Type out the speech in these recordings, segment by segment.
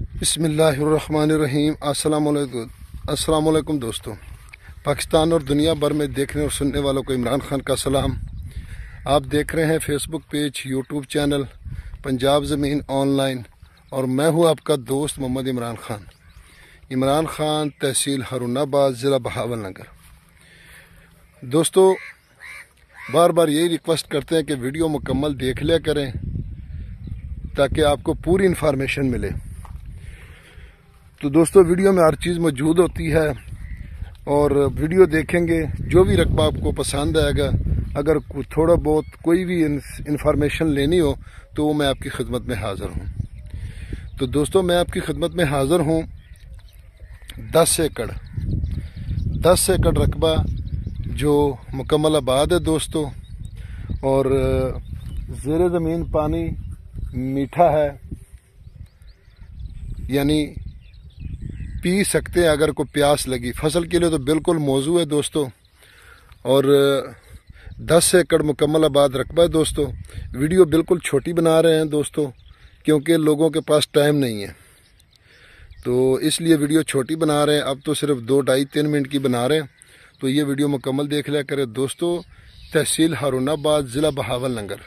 बिस्मिल्लाहिर्रहमानिर्रहीम। अस्सलाम वालेकुम दोस्तों। पाकिस्तान और दुनिया भर में देखने और सुनने वालों को इमरान खान का सलाम। आप देख रहे हैं Facebook page, YouTube channel Punjab ज़मीन ऑनलाइन, और मैं हूं आपका दोस्त मोहम्मद इमरान खान। इमरान खान, तहसील हारूनाबाद, ज़िला बहावलनगर। दोस्तों, बार बार यही रिक्वेस्ट करते हैं कि वीडियो मुकम्मल देख लिया करें ताकि आपको पूरी इन्फॉर्मेशन मिले। तो दोस्तों, वीडियो में हर चीज़ मौजूद होती है और वीडियो देखेंगे, जो भी रकबा आपको पसंद आएगा, अगर थोड़ा बहुत कोई भी इन्फॉर्मेशन लेनी हो तो वो मैं आपकी खिदमत में हाज़िर हूँ। तो दोस्तों, मैं आपकी खिदमत में हाज़िर हूँ 10 एकड़ रकबा जो मुकम्मल आबाद है दोस्तों, और ज़ेरे ज़मीन पानी मीठा है, यानी पी सकते हैं अगर कोई प्यास लगी। फसल के लिए तो बिल्कुल मौजू है दोस्तों, और 10 एकड़ मुकम्मल आबाद रकबा है दोस्तों। वीडियो बिल्कुल छोटी बना रहे हैं दोस्तों, क्योंकि लोगों के पास टाइम नहीं है, तो इसलिए वीडियो छोटी बना रहे हैं। अब तो सिर्फ 2, 2.5, 3 मिनट की बना रहे हैं, तो ये वीडियो मुकम्मल देख लिया करें दोस्तों। तहसील हारूनाबाद, ज़िला बहावलनगर,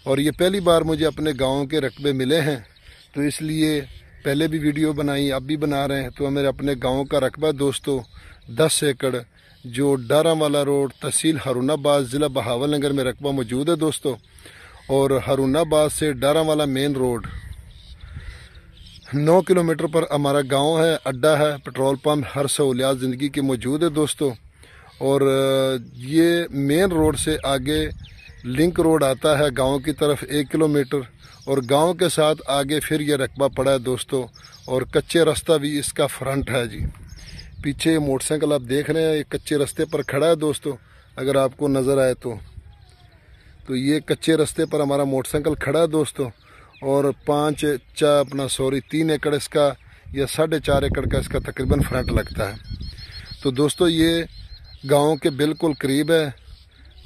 और ये पहली बार मुझे अपने गाँव के रकबे मिले हैं, तो इसलिए पहले भी वीडियो बनाई, अब भी बना रहे हैं। तो मेरे अपने गांव का रकबा दोस्तों 10 एकड़, जो डारावाला रोड, तहसील हारूनाबाद, ज़िला बहावलनगर में रकबा मौजूद है दोस्तों। और हारूनाबाद से डारावाला मेन रोड 9 किलोमीटर पर हमारा गांव है, अड्डा है, पेट्रोल पंप, हर सहूलियात ज़िंदगी के मौजूद है दोस्तों। और ये मेन रोड से आगे लिंक रोड आता है गाँव की तरफ 1 किलोमीटर, और गांव के साथ आगे फिर ये रकबा पड़ा है दोस्तों। और कच्चे रास्ता भी इसका फ्रंट है जी। पीछे मोटरसाइकिल आप देख रहे हैं, ये कच्चे रास्ते पर खड़ा है दोस्तों, अगर आपको नज़र आए तो ये कच्चे रास्ते पर हमारा मोटरसाइकिल खड़ा है दोस्तों। और 3 एकड़ इसका या 4.5 एकड़ का इसका तकरीबन फ्रंट लगता है। तो दोस्तों, ये गाँव के बिल्कुल करीब है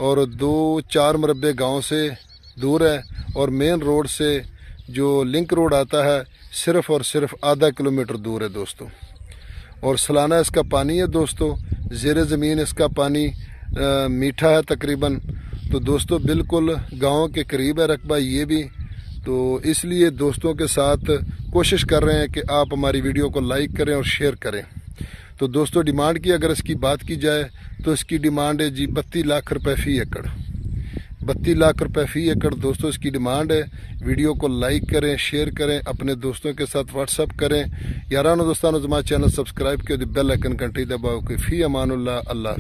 और 2-4 मुरब्बे गाँव से दूर है, और मेन रोड से जो लिंक रोड आता है सिर्फ़ और सिर्फ आधा किलोमीटर दूर है दोस्तों। और सालाना इसका पानी है दोस्तों, ज़ेरे ज़मीन इसका पानी मीठा है तकरीबन। तो दोस्तों, बिल्कुल गांव के करीब है रकबा ये भी, तो इसलिए दोस्तों के साथ कोशिश कर रहे हैं कि आप हमारी वीडियो को लाइक करें और शेयर करें। तो दोस्तों, डिमांड की अगर इसकी बात की जाए तो इसकी डिमांड है जी 32 लाख रुपये फ़ी एकड़। 32 लाख रुपये फ़ी एकड़ दोस्तों इसकी डिमांड है। वीडियो को लाइक करें, शेयर करें, अपने दोस्तों के साथ व्हाट्सअप करें। यारानो दोस्तानो, हमारा चैनल सब्सक्राइब किया, बेल आइकन घंटी दबाओ। फ़ी अमानुल्लाह, अल्लाह।